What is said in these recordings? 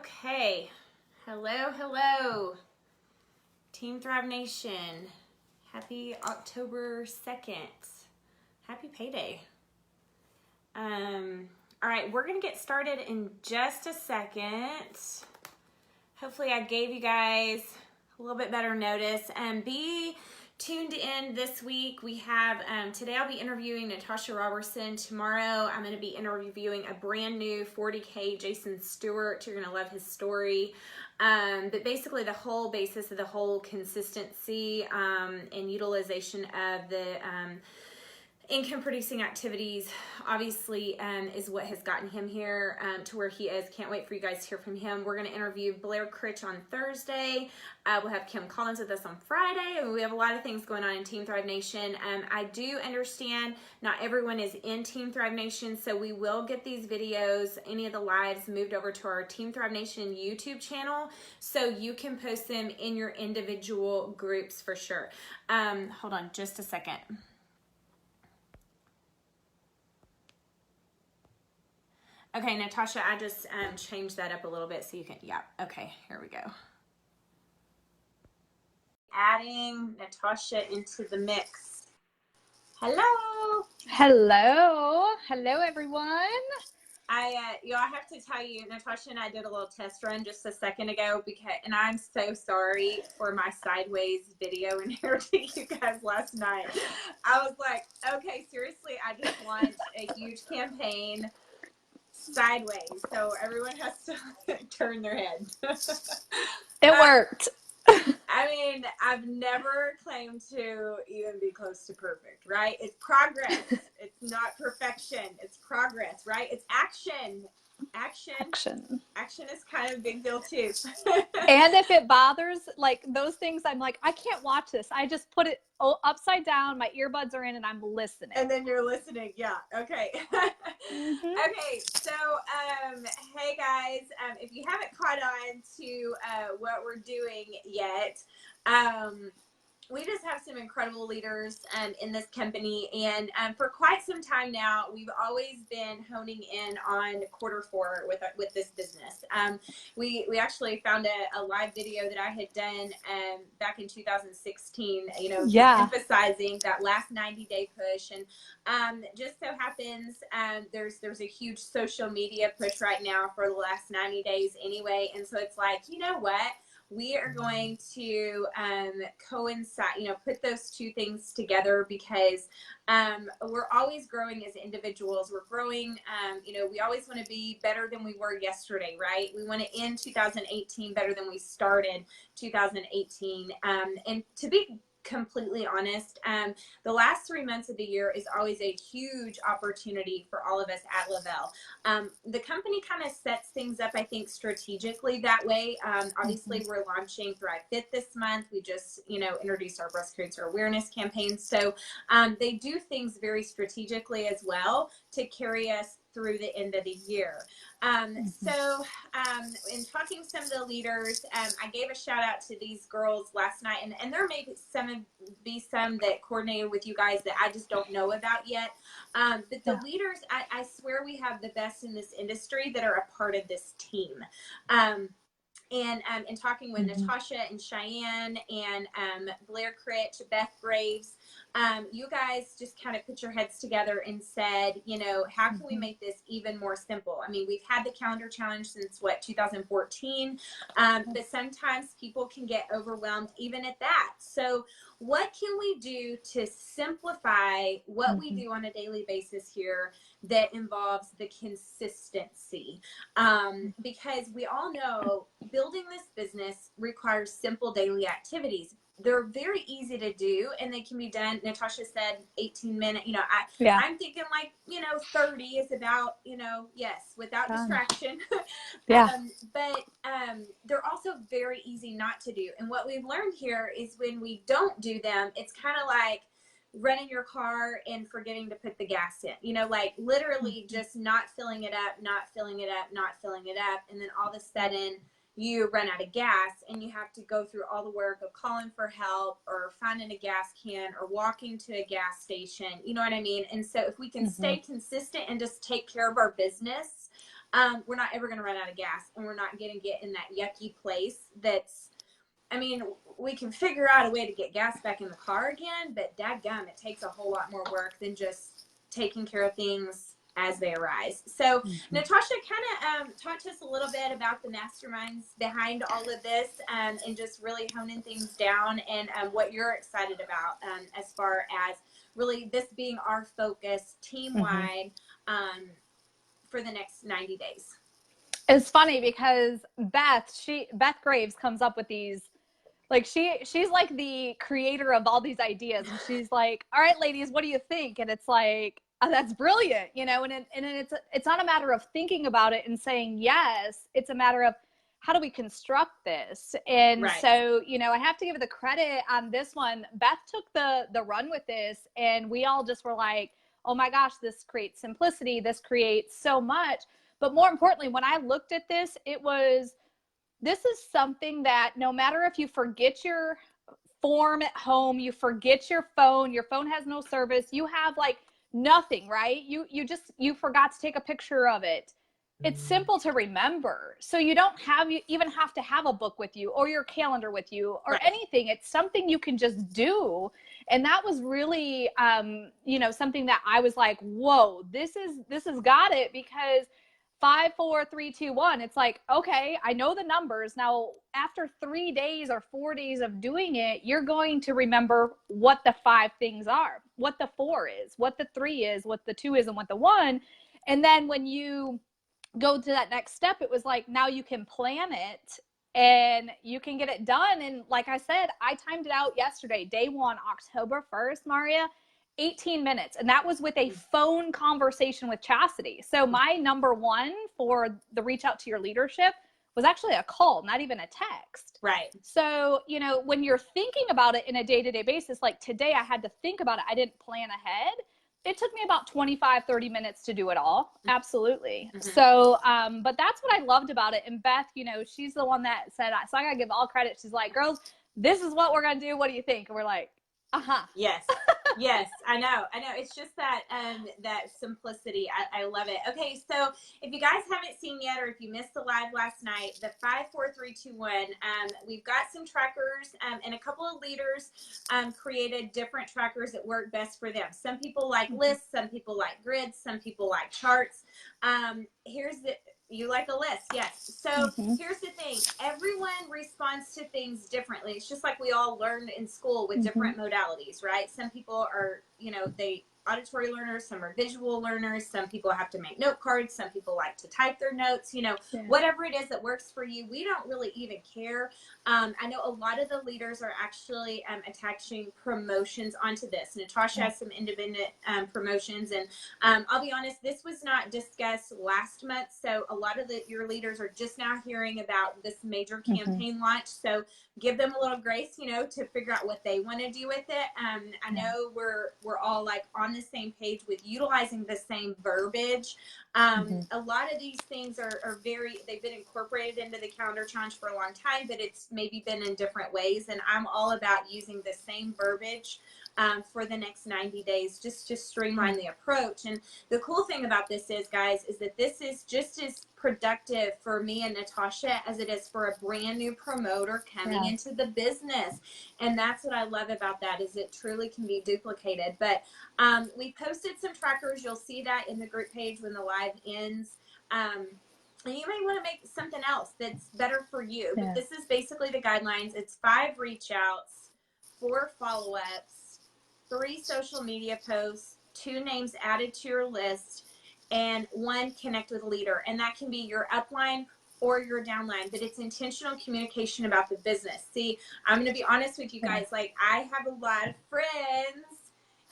Okay. Hello. Team Thrive Nation. Happy October 2nd. Happy payday. All right, we're going to get started in just a second. Hopefully I gave you guys a little bit better notice. Be tuned in this week. We have, today I'll be interviewing Natasha Roberson. Tomorrow I'm going to be interviewing a brand new 40K Jason Stewart. You're going to love his story. But basically the whole basis of the whole consistency and utilization of the income producing activities obviously is what has gotten him here to where he is. Can't wait for you guys to hear from him. We're going to interview Blair Critch on Thursday. We'll have Kim Collins with us on Friday. And we have a lot of things going on in Team Thrive Nation. I do understand not everyone is in Team Thrive Nation, so we will get these videos, any of the lives, moved over to our Team Thrive Nation YouTube channel so you can post them in your individual groups for sure. Hold on just a second. Okay, Natasha, I just changed that up a little bit so you can, yeah, okay, here we go. Adding Natasha into the mix. Hello. Hello, everyone. I have to tell you, Natasha and I did a little test run just a second ago and I'm so sorry for my sideways video and hair to you guys last night. I was like, okay, seriously, I just launched a huge campaign sideways, so everyone has to turn their head. It worked. I mean, I've never claimed to even be close to perfect, right? It's progress. It's not perfection. It's progress, right? It's action. Action is kind of a big deal too. And if it bothers, like those things, I'm like, I can't watch this. I just put it upside down. My earbuds are in and I'm listening. And then you're listening. Yeah. Okay. Okay. So, hey guys, if you haven't caught on to what we're doing yet, we just have some incredible leaders in this company, and for quite some time now, we've always been honing in on quarter four with this business. We actually found a live video that I had done back in 2016, emphasizing that last 90-day push, and just so happens there's a huge social media push right now for the last 90 days anyway, and so it's like, you know what? We are going to coincide, put those two things together because we're always growing as individuals. We're growing, we always want to be better than we were yesterday, right? We want to end 2018 better than we started 2018. And to be completely honest, the last 3 months of the year is always a huge opportunity for all of us at le-vel. The company kind of sets things up, I think, strategically that way. Obviously, we're launching Thrive Fit this month. We just, introduced our breast cancer awareness campaign. So they do things very strategically as well to carry us through the end of the year. So in talking to some of the leaders, I gave a shout out to these girls last night, and there may be some that coordinated with you guys that I just don't know about yet. But the leaders, I swear we have the best in this industry that are a part of this team. And in talking with Natasha and Cheyenne and Blair Critch, Beth Graves, you guys just kind of put your heads together and said, how can we make this even more simple? I mean, we've had the calendar challenge since 2014, but sometimes people can get overwhelmed even at that. So what can we do to simplify what we do on a daily basis here that involves the consistency? Because we all know building this business requires simple daily activities. They're very easy to do, and they can be done. Natasha said 18 minutes. I'm thinking 30 is about, yes, without distraction. But they're also very easy not to do. And what we've learned here is when we don't do them, it's kind of like running your car and forgetting to put the gas in, literally just not filling it up, and then all of a sudden you run out of gas and you have to go through all the work of calling for help or finding a gas can or walking to a gas station. You know what I mean? And so if we can stay consistent and just take care of our business, we're not ever going to run out of gas, and we're not going to get in that yucky place that's, I mean, we can figure out a way to get gas back in the car again, but dadgum, it takes a whole lot more work than just taking care of things as they arise. So Natasha, kind of talk to us a little bit about the masterminds behind all of this, and just really honing things down, and what you're excited about as far as really this being our focus team-wide for the next 90 days. It's funny because Beth Graves comes up with these, like she's like the creator of all these ideas, and she's like, all right, ladies, what do you think? And it's like, oh, that's brilliant, you know, and it's not a matter of thinking about it and saying yes, it's a matter of how do we construct this? And so, you know, I have to give it the credit on this one. Beth took the run with this, and we all just were like, oh my gosh, this creates simplicity, this creates so much. But more importantly, when I looked at this, this is something that no matter if you forget your form at home, you forget your phone has no service, you have like nothing, right? You forgot to take a picture of it. It's simple to remember. So you don't even have to have a book with you or your calendar with you or anything. It's something you can just do. And that was really, you know, something that I was like, whoa, this has got it, because 5, 4, 3, 2, 1. It's like, okay, I know the numbers. Now, after 3 days or 4 days of doing it, you're going to remember what the 5 things are, what the 4 is, what the 3 is, what the 2 is, and what the 1. And then when you go to that next step, it was like, now you can plan it and you can get it done. And like I said, I timed it out yesterday, day 1, October 1st, Mauria. 18 minutes. And that was with a phone conversation with Chastity. So my number 1 for the reach out to your leadership was actually a call, not even a text. Right. So, you know, when you're thinking about it in a day-to-day basis, like today I had to think about it. I didn't plan ahead. It took me about 25, 30 minutes to do it all. Absolutely. So, but that's what I loved about it. And Beth, you know, she's the one that said, so I got to give all credit. She's like, girls, this is what we're going to do. What do you think? And we're like, yes. Yes, I know. It's just that that simplicity. I love it. Okay, so if you guys haven't seen yet, or if you missed the live last night, the 5, 4, 3, 2, 1. We've got some trackers, and a couple of leaders created different trackers that work best for them. Some people like lists, some people like grids, some people like charts. You like a list, yes. So here's the thing. Everyone responds to things differently. It's just like we all learned in school with different modalities, right? Some people are, you know, auditory learners, some are visual learners, some people have to make note cards, some people like to type their notes, you know, whatever it is that works for you. We don't really even care. I know a lot of the leaders are actually attaching promotions onto this. Natasha has some independent promotions, and I'll be honest, this was not discussed last month, so a lot of your leaders are just now hearing about this major campaign launch. So give them a little grace, you know, to figure out what they want to do with it. I know we're all like on the same page with utilizing the same verbiage. A lot of these things are they've been incorporated into the calendar challenge for a long time, but it's maybe been in different ways. And I'm all about using the same verbiage for the next 90 days, just to streamline the approach. And the cool thing about this is, guys, is that this is just as productive for me and Natasha as it is for a brand new promoter coming into the business. And that's what I love about that, is it truly can be duplicated. But we posted some trackers. You'll see that in the group page when the live ends. And you may want to make something else that's better for you. But this is basically the guidelines. It's 5 reach outs, 4 follow-ups, 3 social media posts, 2 names added to your list, and 1 connect with a leader. And that can be your upline or your downline, but it's intentional communication about the business. See, I'm going to be honest with you guys. Like, I have a lot of friends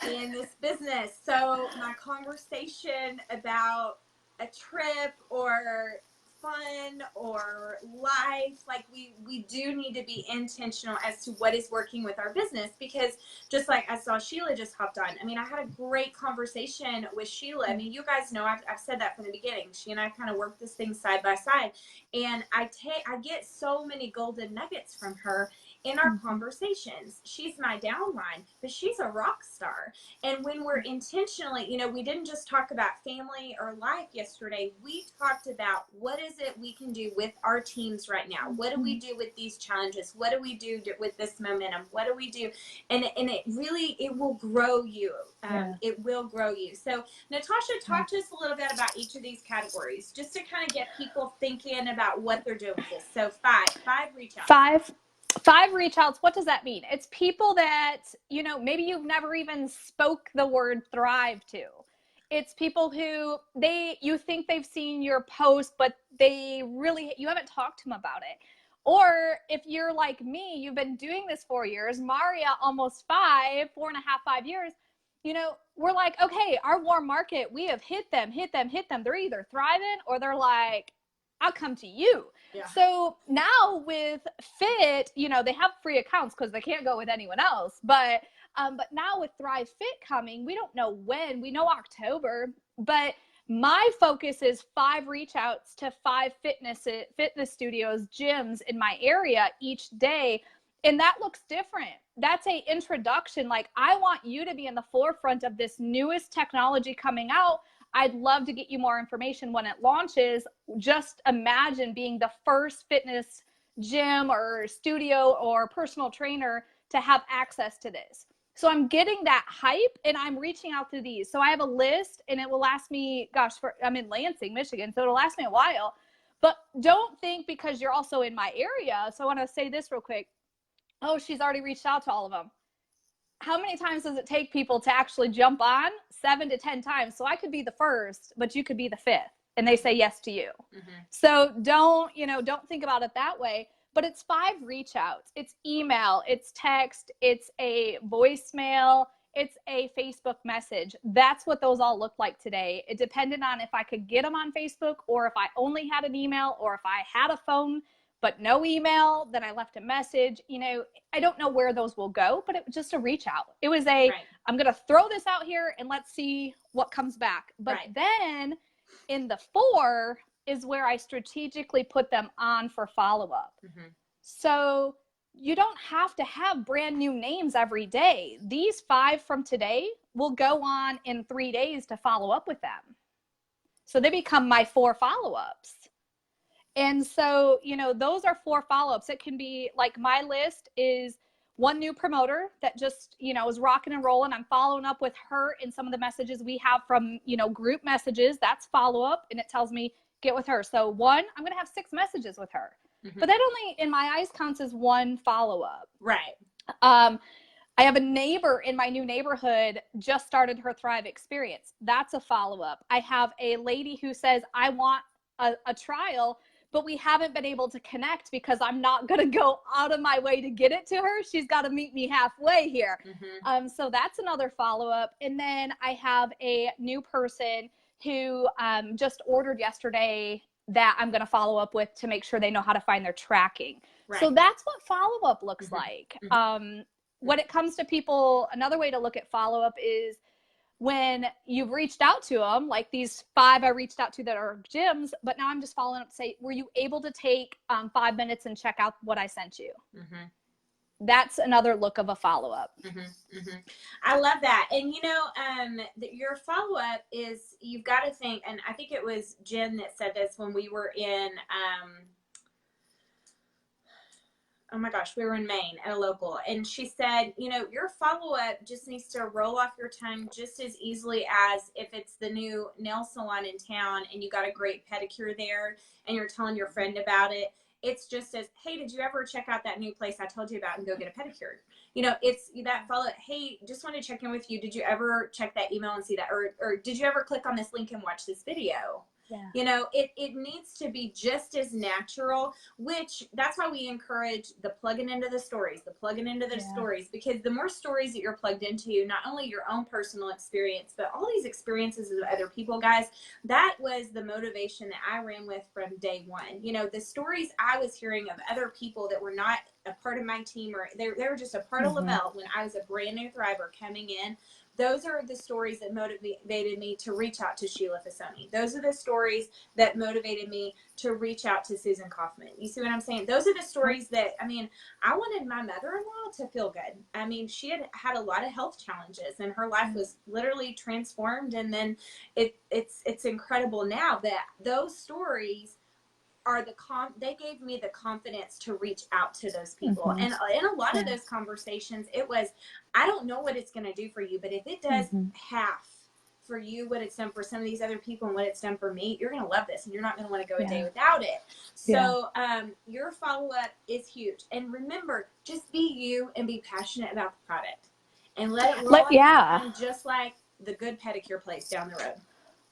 in this business. So my conversation about a trip or fun or life. Like we do need to be intentional as to what is working with our business, because just like I saw Sheila just hopped on. I mean, I had a great conversation with Sheila. I mean, you guys know I've said that from the beginning. She and I kind of work this thing side by side, and I get so many golden nuggets from her in our conversations. She's my downline, but she's a rock star. And when we're intentionally, you know, we didn't just talk about family or life yesterday. We talked about what is it we can do with our teams right now? What do we do with these challenges? What do we do with this momentum? What do we do? And it really, it will grow you. It will grow you. So Natasha, talk to us a little bit about each of these categories, just to kind of get people thinking about what they're doing with this. So five reach outs. Five reach outs. What does that mean? It's people that, you know, maybe you've never even spoke the word thrive to. It's people who you think they've seen your post, but you haven't talked to them about it. Or if you're like me, you've been doing this 4 years, Mauria almost 4.5, 5 years, you know, we're like, okay, our warm market, we have hit them. They're either thriving or they're like, I'll come to you. Yeah. So now with Fit, you know, they have free accounts because they can't go with anyone else. But now with Thrive Fit coming, we don't know when. We know October. But my focus is 5 reach outs to 5 fitness studios, gyms in my area each day. And that looks different. That's a introduction. Like, I want you to be in the forefront of this newest technology coming out. I'd love to get you more information when it launches. Just imagine being the first fitness gym or studio or personal trainer to have access to this. So I'm getting that hype and I'm reaching out to these. So I have a list and it will last me, I'm in Lansing, Michigan, so it'll last me a while. But don't think because you're also in my area. So I want to say this real quick. Oh, she's already reached out to all of them. How many times does it take people to actually jump on? 7 to 10 times. So I could be the first, but you could be the 5th, and they say yes to you. Mm-hmm. So don't think about it that way, but it's 5 reach outs. It's email, it's text, it's a voicemail, it's a Facebook message. That's what those all look like today. It depended on if I could get them on Facebook or if I only had an email or if I had a phone but no email, then I left a message. You know, I don't know where those will go, but it was just a reach out. It was I'm going to throw this out here and let's see what comes back. But then in the 4 is where I strategically put them on for follow-up. Mm-hmm. So you don't have to have brand new names every day. These 5 from today will go on in 3 days to follow up with them. So they become my 4 follow-ups. And so, you know, those are 4 follow-ups. It can be like my list is 1 new promoter that just, you know, is rocking and rolling. I'm following up with her in some of the messages we have from, you know, group messages. That's follow-up. And it tells me get with her. So 1, I'm going to have 6 messages with her. Mm-hmm. But that only in my eyes counts as 1 follow-up. Right. I have a neighbor in my new neighborhood just started her Thrive experience. That's a follow-up. I have a lady who says, I want a trial, but we haven't been able to connect because I'm not going to go out of my way to get it to her. She's got to meet me halfway here. Mm-hmm. So that's another follow-up. And then I have a new person who just ordered yesterday that I'm going to follow up with to make sure they know how to find their tracking. Right. So that's what follow-up looks mm-hmm. like. Mm-hmm. When it comes to people, another way to look at follow-up is when you've reached out to them, like these 5 I reached out to that are gyms, but now I'm just following up to say, were you able to take 5 minutes and check out what I sent you? Mm-hmm. That's another look of a follow-up. Mm-hmm. Mm-hmm. I love that. And, you know, your follow-up is, you've got to think, and I think it was Jen that said this when we were in, oh my gosh, we were in Maine at a local, and she said, you know, your follow-up just needs to roll off your tongue just as easily as if it's the new nail salon in town and you got a great pedicure there and you're telling your friend about it. It's just as, hey, did you ever check out that new place I told you about and go get a pedicure? You know, it's that follow-up, hey, just want to check in with you. Did you ever check that email and see that? Or did you ever click on this link and watch this video? Yeah. You know, it needs to be just as natural, which that's why we encourage the plugging into the stories, because the more stories that you're plugged into, not only your own personal experience, but all these experiences of other people, guys, that was the motivation that I ran with from day one. You know, the stories I was hearing of other people that were not a part of my team, or they were just a part of le-vel when I was a brand new thriver coming in. Those are the stories that motivated me to reach out to Sheila Fasoni. Those are the stories that motivated me to reach out to Susan Kaufman. You see what I'm saying? Those are the stories that, I mean, I wanted my mother-in-law to feel good. I mean, she had a lot of health challenges, and her life was literally transformed. And then it's incredible now that those stories are they gave me the confidence to reach out to those people. And in a lot of those conversations, it was, I don't know what it's going to do for you, but if it does half for you what it's done for some of these other people and what it's done for me, you're going to love this, and you're not going to want to go a day without it. So your follow-up is huge. And remember, just be you and be passionate about the product, and let it roll just like the good pedicure place down the road.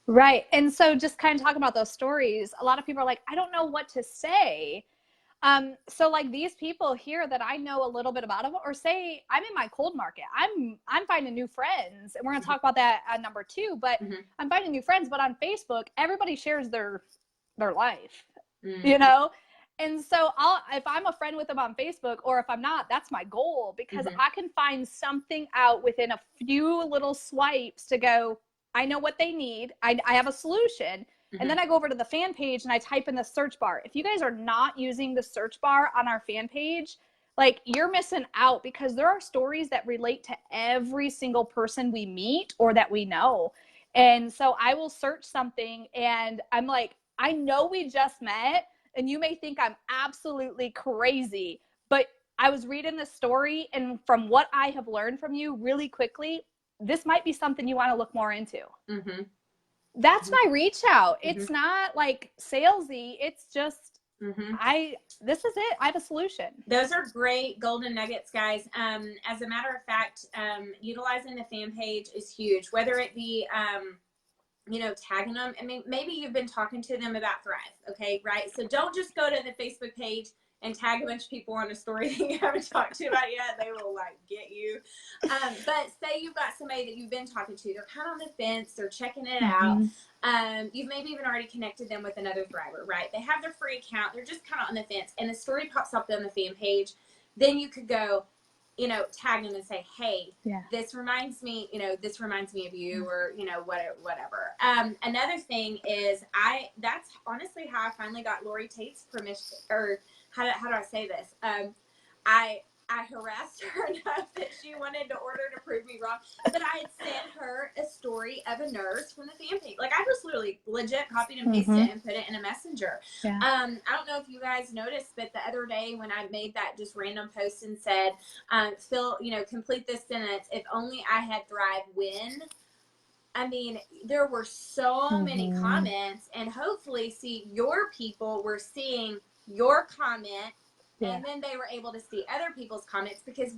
Right. And so just kind of talking about those stories, a lot of people are like, I don't know what to say. So like these people here that I know a little bit about them, or say I'm in my cold market, I'm finding new friends, and we're going to talk about that at number 2, but I'm finding new friends, but on Facebook, everybody shares their life, you know? And so if I'm a friend with them on Facebook, or if I'm not, that's my goal, because I can find something out within a few little swipes to go, I know what they need. I have a solution. And then I go over to the fan page and I type in the search bar. If you guys are not using the search bar on our fan page, like, you're missing out, because there are stories that relate to every single person we meet or that we know. And so I will search something and I'm like, I know we just met, and you may think I'm absolutely crazy, but I was reading this story, and from what I have learned from you really quickly, this might be something you want to look more into. That's my reach out. It's not like salesy. It's just, this is it. I have a solution. Those are great golden nuggets, guys. As a matter of fact, utilizing the fan page is huge, whether it be, you know, tagging them. I mean, maybe you've been talking to them about Thrive. Okay. Right. So don't just go to the Facebook page and tag a bunch of people on a story that you haven't talked to about yet. They will like get you. But say you've got somebody that you've been talking to, they're kind of on the fence, they're checking it out. You've maybe even already connected them with another thriver, right? They have their free account, they're just kind of on the fence, and a story pops up on the fan page. Then you could go, you know, tag them and say, hey, this reminds me, you know, this reminds me of you, or, you know, whatever. Another thing is, that's honestly how I finally got Lori Tate's permission, or how do I say this? I harassed her enough that she wanted to order to prove me wrong, but I had sent her a story of a nurse from the fan page. Like, I just literally legit copied and pasted it and put it in a messenger. I don't know if you guys noticed, but the other day when I made that just random post and said, Phil, you know, complete this sentence, if only I had Thrive when. I mean, there were so many comments, and hopefully, see, your people were seeing your comment, and then they were able to see other people's comments, because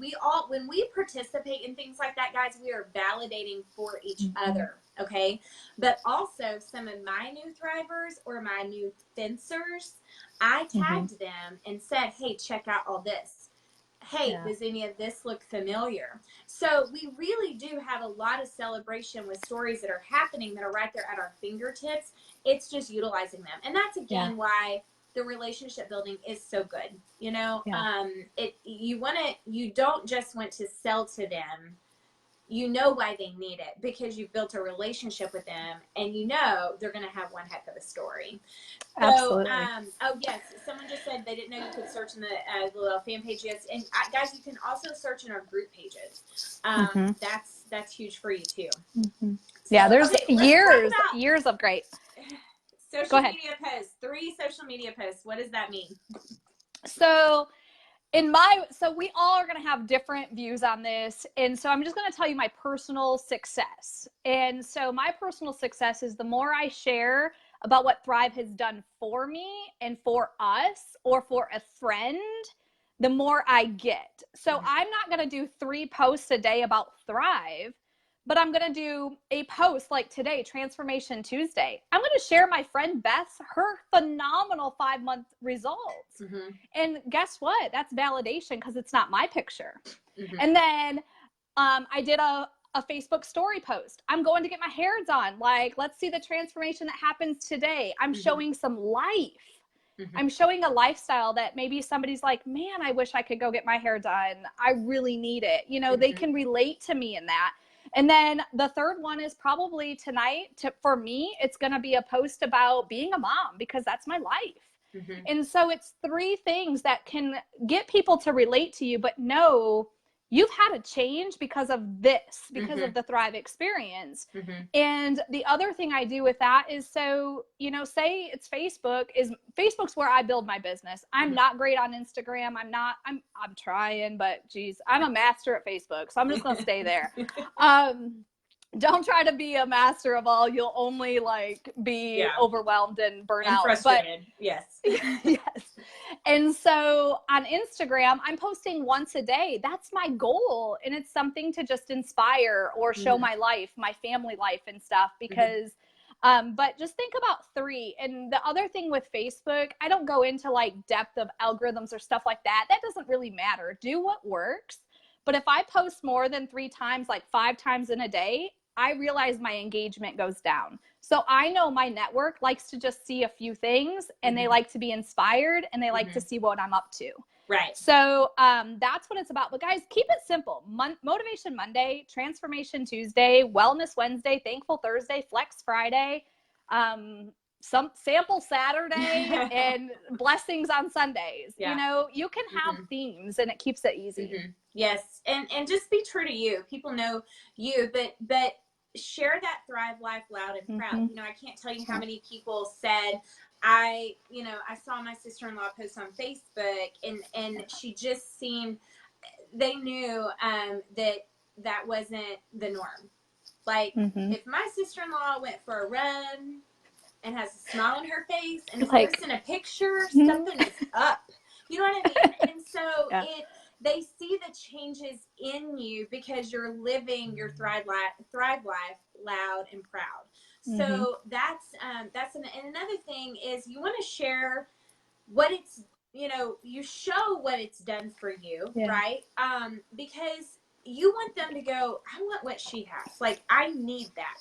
when we participate in things like that, guys, we are validating for each other, okay? But also, some of my new thrivers or my new fencers, I tagged them and said, hey, check out all this. Hey, does any of this look familiar? So we really do have a lot of celebration with stories that are happening that are right there at our fingertips. It's just utilizing them. And that's, again, why the relationship building is so good. You know, you don't just want to sell to them. You know why they need it, because you've built a relationship with them, and you know they're going to have one heck of a story. So, Absolutely. Oh yes, someone just said they didn't know you could search in the little fan page. Yes, and guys, you can also search in our group pages. That's huge for you too. So, there's years of great social media posts. 3 social media posts. What does that mean? So we all are going to have different views on this. And so I'm just going to tell you my personal success. And so my personal success is the more I share about what Thrive has done for me and for us, or for a friend, the more I get. So I'm not going to do 3 posts a day about Thrive, but I'm going to do a post like today, Transformation Tuesday. I'm going to share my friend Beth's, her phenomenal 5-month results. And guess what? That's validation because it's not my picture. And then I did a Facebook story post. I'm going to get my hair done. Like, let's see the transformation that happens today. I'm showing some life. I'm showing a lifestyle that maybe somebody's like, man, I wish I could go get my hair done. I really need it. You know, they can relate to me in that. And then the third one is probably tonight. For me, it's going to be a post about being a mom because that's my life. And so it's 3 things that can get people to relate to you, but know you've had a change because of this, because of the Thrive experience. And the other thing I do with that is, so, you know, say it's Facebook's where I build my business. I'm not great on Instagram. I'm trying, but geez, I'm a master at Facebook. So I'm just going to stay there. Don't try to be a master of all. You'll only like be overwhelmed and burn out. Frustrated. Yes. Yes. And so on Instagram, I'm posting once a day. That's my goal. And it's something to just inspire or show my life, my family life and stuff, because, but just think about 3. And the other thing with Facebook, I don't go into like depth of algorithms or stuff like that. That doesn't really matter. Do what works. But if I post more than 3 times, like 5 times in a day, I realize my engagement goes down. So I know my network likes to just see a few things and they like to be inspired and they like to see what I'm up to. Right. So that's what it's about. But guys, keep it simple. Motivation Monday, Transformation Tuesday, Wellness Wednesday, Thankful Thursday, Flex Friday, some sample Saturday, and blessings on Sundays. You know, you can have themes and it keeps it easy. Yes. And just be true to you. People know you, but share that Thrive life loud and proud. You know, I can't tell you how many people said, I saw my sister-in-law post on Facebook and she just seemed, they knew that wasn't the norm. Like if my sister-in-law went for a run and has a smile on her face and is posting a picture, something is up. You know what I mean? And so they see the changes in you because you're living your Thrive life loud and proud. So that's and another thing is you want to share what it's, you know, you show what it's done for you, right? Because you want them to go, I want what she has. Like, I need that.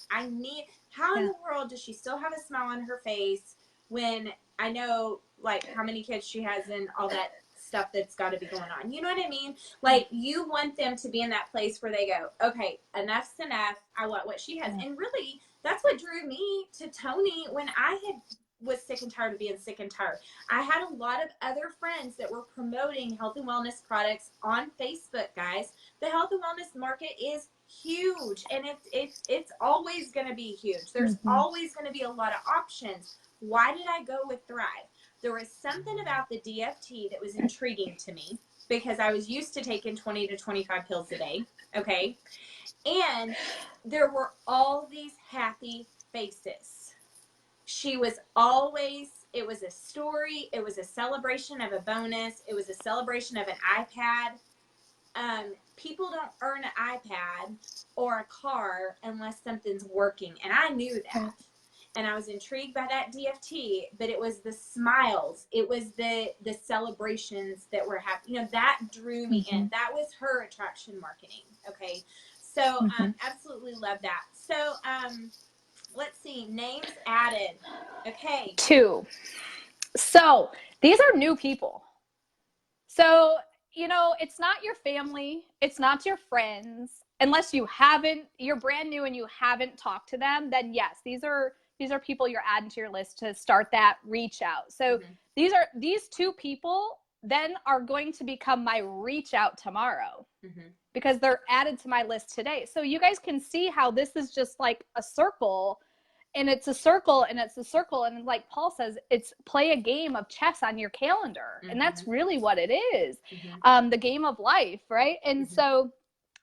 How in the world does she still have a smile on her face when I know, like, how many kids she has and all that stuff that's got to be going on. You know what I mean? Like, you want them to be in that place where they go, okay, enough's enough. I want what she has. And really, that's what drew me to Tony when I was sick and tired of being sick and tired. I had a lot of other friends that were promoting health and wellness products on Facebook, guys. The health and wellness market is huge, and it's always going to be huge. There's always going to be a lot of options. Why did I go with Thrive? There was something about the DFT that was intriguing to me because I was used to taking 20 to 25 pills a day, okay? And there were all these happy faces. She was always, it was a story, it was a celebration of a bonus, it was a celebration of an iPad. People don't earn an iPad or a car unless something's working, and I knew that. And I was intrigued by that DFT, but it was the smiles. It was the celebrations that were happening. You know, that drew me in. That was her attraction marketing. Okay. So, absolutely love that. So, let's see. Names added. Okay. 2. So, these are new people. So, you know, it's not your family. It's not your friends. Unless you're brand new and you haven't talked to them, then yes, these are people you're adding to your list to start that reach out. So these 2 people then are going to become my reach out tomorrow because they're added to my list today. So you guys can see how this is just like a circle, and it's a circle and it's a circle. And like Paul says, it's play a game of chess on your calendar. And that's really what it is. The game of life. Right. And so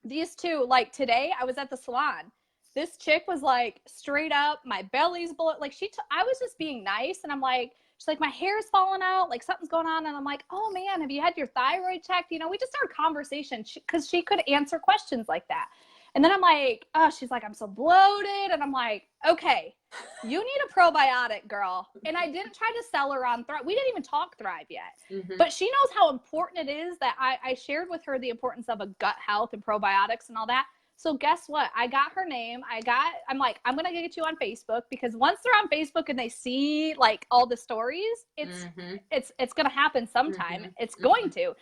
these 2, like today I was at the salon. This chick was like straight up, my belly's bullet. Like I was just being nice. And I'm like, she's like, my hair's falling out. Like something's going on. And I'm like, oh man, have you had your thyroid checked? You know, we just started conversation because she could answer questions like that. And then I'm like, oh, she's like, I'm so bloated. And I'm like, okay, you need a probiotic, girl. And I didn't try to sell her on Thrive. We didn't even talk Thrive yet. But she knows how important it is that I shared with her the importance of a gut health and probiotics and all that. So guess what? I got her name. I'm like, I'm going to get you on Facebook, because once they're on Facebook and they see like all the stories, it's going to happen sometime. It's going to.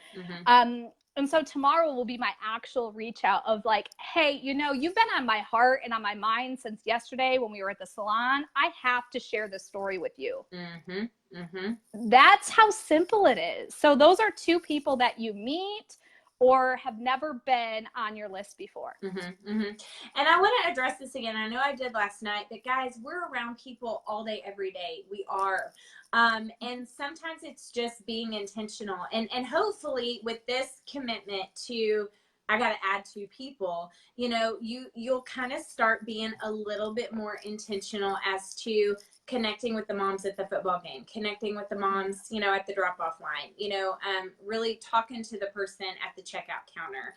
And so tomorrow will be my actual reach out of like, hey, you know, you've been on my heart and on my mind since yesterday when we were at the salon. I have to share this story with you. That's how simple it is. So those are two people that you meet or have never been on your list before. And I want to address this again. I know I did last night, but guys, we're around people all day, every day. We are. And sometimes it's just being intentional. And hopefully with this commitment to, I got to add 2 people, you know, you'll kind of start being a little bit more intentional as to connecting with the moms at the football game, connecting with the moms, you know, at the drop-off line, you know, really talking to the person at the checkout counter,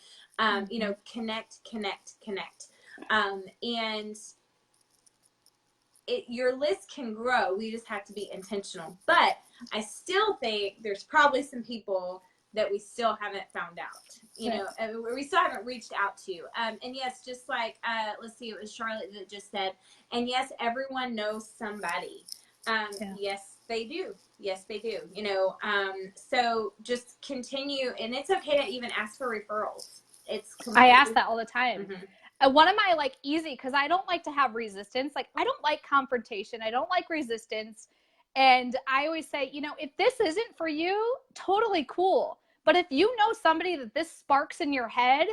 you know, connect. And your list can grow. We just have to be intentional. But I still think there's probably some people that we still haven't found out, you know, we still haven't reached out to. And yes, just like, let's see, it was Charlotte that just said, and yes, everyone knows somebody. Yes, they do. Yes, they do. You know, so just continue, and it's okay to even ask for referrals. I ask that all the time. One of my like easy, because I don't like to have resistance. Like I don't like confrontation. I don't like resistance. And I always say, you know, if this isn't for you, totally cool. But if you know somebody that this sparks in your head,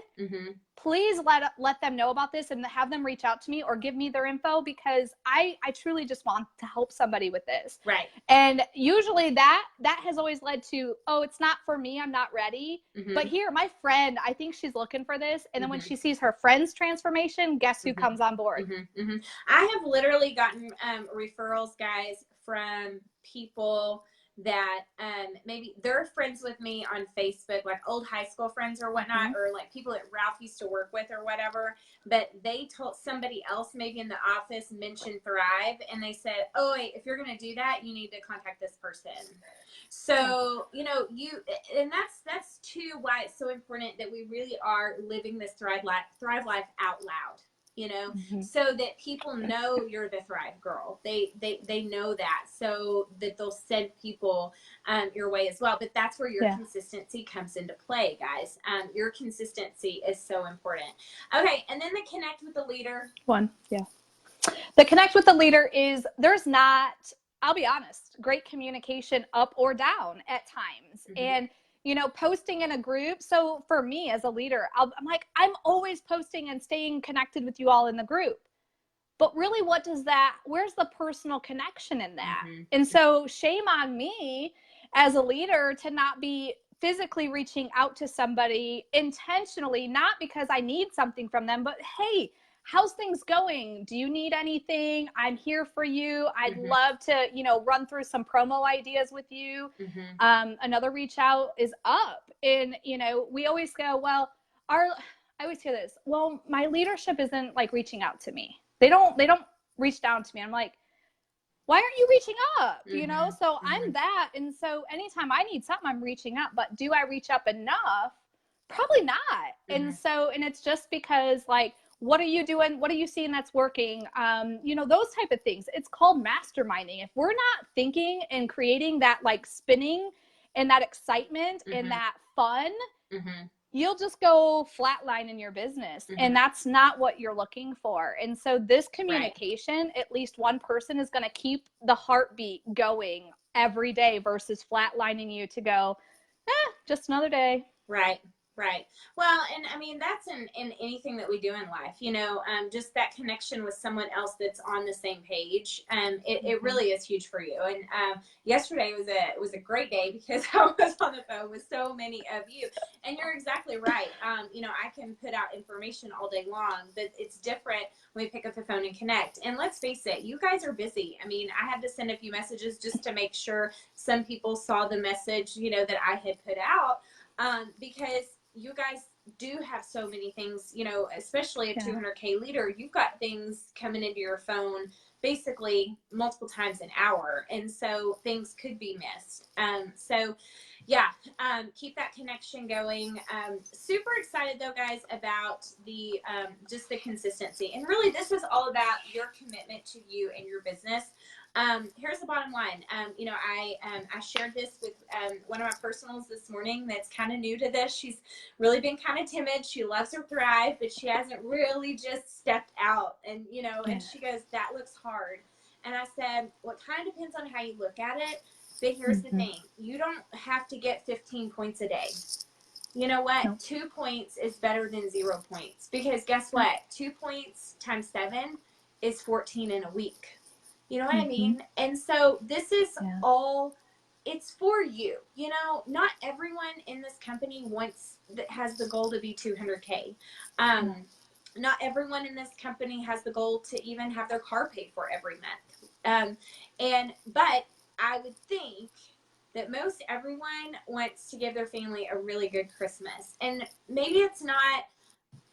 please let them know about this and have them reach out to me or give me their info, because I truly just want to help somebody with this. Right. And usually that has always led to, oh, it's not for me, I'm not ready. But here, my friend, I think she's looking for this. And then when she sees her friend's transformation, guess who comes on board? I have literally gotten referrals, guys, from people that maybe they're friends with me on Facebook, like old high school friends or whatnot, or like people that Ralph used to work with or whatever, but they told somebody else maybe in the office mentioned Thrive, and they said, oh wait, if you're going to do that, you need to contact this person. So, you know, and that's too why it's so important that we really are living this Thrive life out loud. You know, so that people know you're the Thrive girl. They know that, so that they'll send people your way as well. But that's where your consistency comes into play, guys. Your consistency is so important. Okay, and then the connect with the leader. The connect with the leader is, there's not, I'll be honest, great communication up or down at times. And you know, posting in a group. So for me as a leader, I'm like, I'm always posting and staying connected with you all in the group. But really, where's the personal connection in that? And so shame on me as a leader to not be physically reaching out to somebody intentionally, not because I need something from them, but hey, how's things going? Do you need anything? I'm here for you. I'd love to, you know, run through some promo ideas with you. Another reach out is up. And, you know, we always go, well, I always hear this, well, my leadership isn't like reaching out to me. They don't reach down to me. I'm like, why aren't you reaching up? You know, so I'm that. And so anytime I need something, I'm reaching out, but do I reach up enough? Probably not. And so, and it's just because like, what are you doing? What are you seeing that's working? You know, those type of things. It's called masterminding. If we're not thinking and creating that like spinning and that excitement and that fun, you'll just go flatline in your business. And that's not what you're looking for. And so this communication, at least one person is going to keep the heartbeat going every day versus flatlining you to go, just another day. Right. Well, and I mean, that's in anything that we do in life, you know, just that connection with someone else that's on the same page. It really is huge for you. And yesterday was a great day because I was on the phone with so many of you, and you're exactly right. You know, I can put out information all day long, but it's different when we pick up the phone and connect. And let's face it, you guys are busy. I mean, I had to send a few messages just to make sure some people saw the message, you know, that I had put out, because you guys do have so many things, you know, especially a Yeah. 200K leader, you've got things coming into your phone basically multiple times an hour. And so things could be missed. So yeah, keep that connection going. Super excited though, guys, about the, just the consistency. And really this is all about your commitment to you and your business. Here's the bottom line. You know, I shared this with one of my personals this morning that's kind of new to this. She's really been kind of timid. She loves her Thrive, but she hasn't really just stepped out. And, you know, and she goes, that looks hard. And I said, well, it kind of depends on how you look at it. But here's the thing. You don't have to get 15 points a day. You know what? Nope. 2 points is better than 0 points. Because guess what? 2 points times 7 is 14 in a week. You know what I mean? And so this is all, it's for you. You know, not everyone in this company has the goal to be 200K. Not everyone in this company has the goal to even have their car paid for every month. But I would think that most everyone wants to give their family a really good Christmas. And maybe it's not,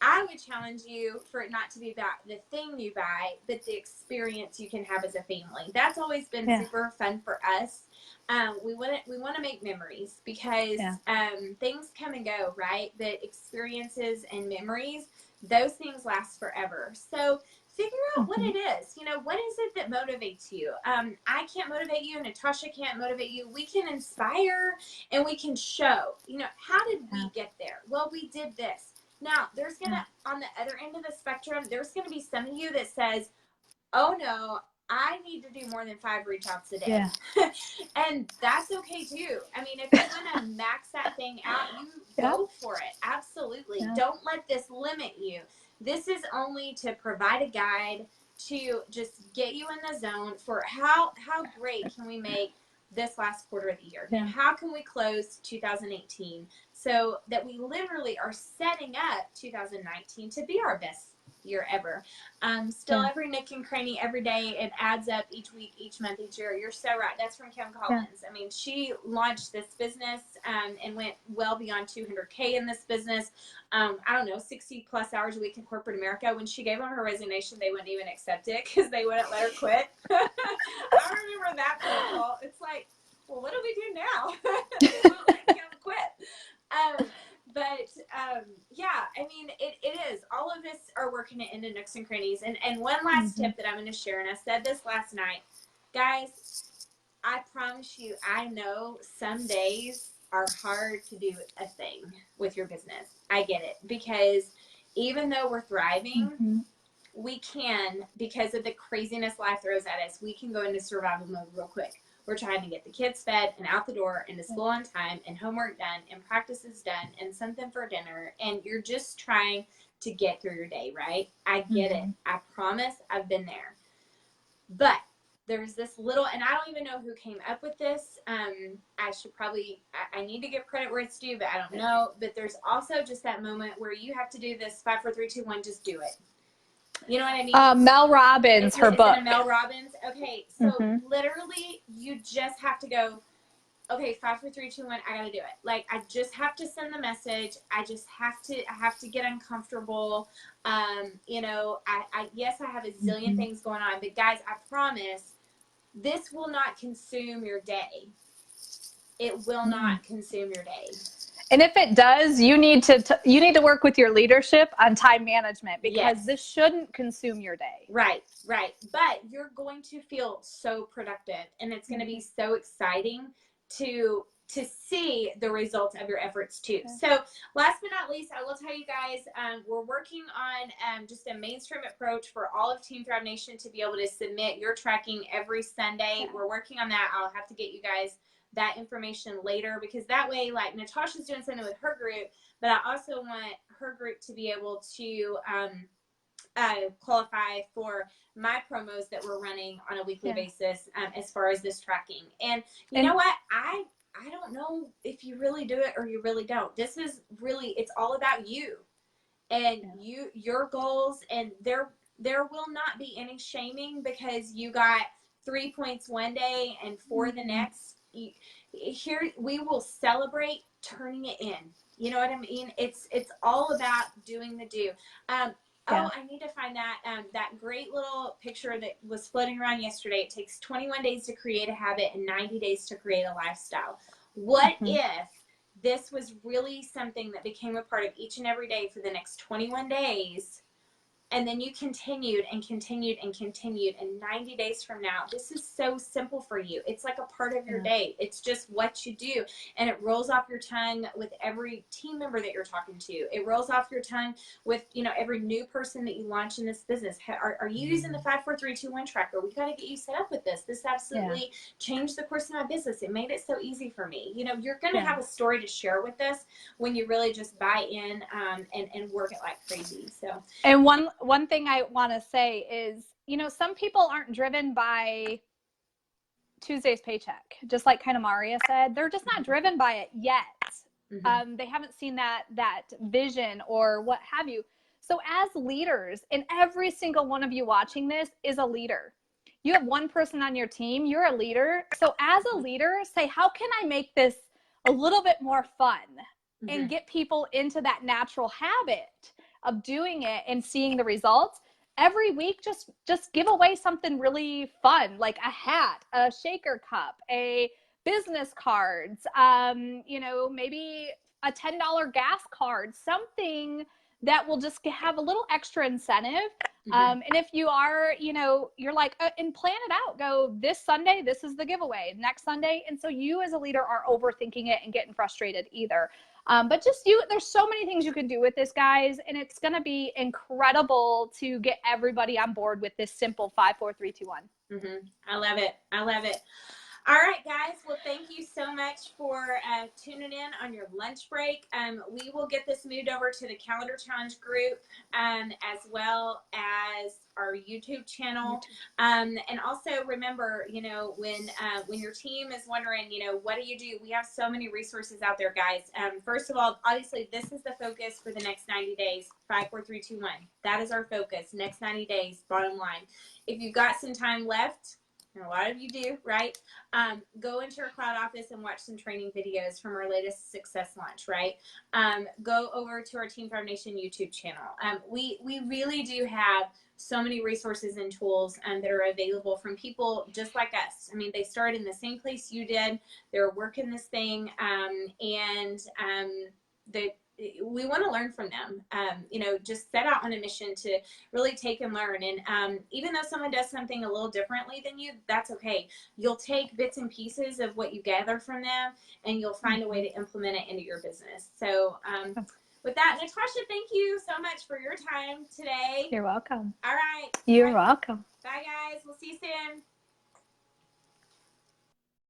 I would challenge you for it not to be about the thing you buy, but the experience you can have as a family. That's always been super fun for us. We want to make memories because things come and go, right? But experiences and memories, those things last forever. So figure out what it is. You know, what is it that motivates you? I can't motivate you. Natasha can't motivate you. We can inspire and we can show. You know, how did we get there? Well, we did this. Now, there's going to, on the other end of the spectrum, there's going to be some of you that says, oh no, I need to do more than 5 reach outs a day. And that's okay too. I mean, if you want to max that thing out, you go for it. Absolutely. Don't let this limit you. This is only to provide a guide to just get you in the zone for how great can we make this last quarter of the year? How can we close 2018 so that we literally are setting up 2019 to be our best year ever? Still every nook and cranny every day, it adds up each week, each month, each year. You're so right. That's from Kim Collins. I mean, she launched this business and went well beyond 200K in this business. I don't know, 60 plus hours a week in corporate America. When she gave them her resignation, they wouldn't even accept it because they wouldn't let her quit. I remember that phone call. It's like, well, what do we do now? They won't let Kim quit. Yeah, I mean, it is. All of us are working it into nooks and crannies. And one last tip that I'm going to share, and I said this last night. Guys, I promise you, I know some days are hard to do a thing with your business. I get it. Because even though we're thriving, we can, because of the craziness life throws at us, we can go into survival mode real quick. We're trying to get the kids fed and out the door and to school on time and homework done and practices done and something for dinner. And you're just trying to get through your day, right? I get it. I promise I've been there. But there's this little, and I don't even know who came up with this. I should probably, I need to give credit where it's due, but I don't know. But there's also just that moment where you have to do this 5, 4, 3, 2, 1, just do it. You know what I mean? Mel Robbins, her book. Is it a Mel Robbins? Okay, so literally you just have to go, okay, 5, 4, 3, 2, 1, I gotta do it. Like, I just have to send the message. I have to get uncomfortable. You know, yes, I have a zillion things going on, but guys, I promise this will not consume your day. It will not consume your day. And if it does, you need to work with your leadership on time management, because this shouldn't consume your day. Right. But you're going to feel so productive, and it's going to be so exciting to see the results of your efforts too. So last but not least, I will tell you guys, we're working on just a mainstream approach for all of Team Thrive Nation to be able to submit your tracking every Sunday. We're working on that. I'll have to get you guys that information later, because that way, like, Natasha's doing something with her group, but I also want her group to be able to qualify for my promos that we're running on a weekly basis as far as this tracking. And you know what? I don't know if you really do it or you really don't. This is really, it's all about you and your goals, and there will not be any shaming because you got 3 points one day and 4 the next. here we will celebrate turning it in. You know what I mean? It's all about doing the do. Oh, I need to find that great little picture that was floating around yesterday. It takes 21 days to create a habit and 90 days to create a lifestyle. What if this was really something that became a part of each and every day for the next 21 days? And then you continued and continued and continued. And 90 days from now, this is so simple for you. It's like a part of your day. It's just what you do. And it rolls off your tongue with every team member that you're talking to. It rolls off your tongue with, you know, every new person that you launch in this business. Are you using the 5, 4, 3, 2, 1 tracker? We got to get you set up with this. This absolutely changed the course of my business. It made it so easy for me. You know, you're going to have a story to share with us when you really just buy in and work it like crazy. So, and one thing I want to say is, you know, some people aren't driven by Tuesday's paycheck, just like kind of Mauria said. They're just not driven by it yet. They haven't seen that vision or what have you. So as leaders, and every single one of you watching this is a leader. You have one person on your team, you're a leader. So as a leader, say, how can I make this a little bit more fun and get people into that natural habit of doing it and seeing the results? Every week, just give away something really fun, like a hat, a shaker cup, a business cards, you know, maybe a $10 gas card, something that will just have a little extra incentive. And if you are, you know, you're like, and plan it out, go this Sunday, this is the giveaway, next Sunday. And so you as a leader aren't overthinking it and getting frustrated either. But just there's so many things you can do with this, guys, and it's going to be incredible to get everybody on board with this simple 5, 4, 3, 2, 1. I love it. I love it. All right, guys. Well, thank you so much for tuning in on your lunch break. We will get this moved over to the Calendar Challenge group, as well as our YouTube channel. And also remember, you know, when your team is wondering, you know, what do? We have so many resources out there, guys. First of all, obviously, this is the focus for the next 90 days. 5, 4, 3, 2, 1. That is our focus. Next 90 days, bottom line. If you've got some time left, and a lot of you do, right? Go into your cloud office and watch some training videos from our latest success launch, right? Go over to our Team Farm Nation YouTube channel. We really do have so many resources and tools that are available from people just like us. I mean, they started in the same place you did. They're working this thing, we want to learn from them. You know, just set out on a mission to really take and learn. And even though someone does something a little differently than you, that's okay. You'll take bits and pieces of what you gather from them, and you'll find a way to implement it into your business. So with that, Natasha, thank you so much for your time today. You're welcome. All right. You're welcome. Bye, guys. We'll see you soon.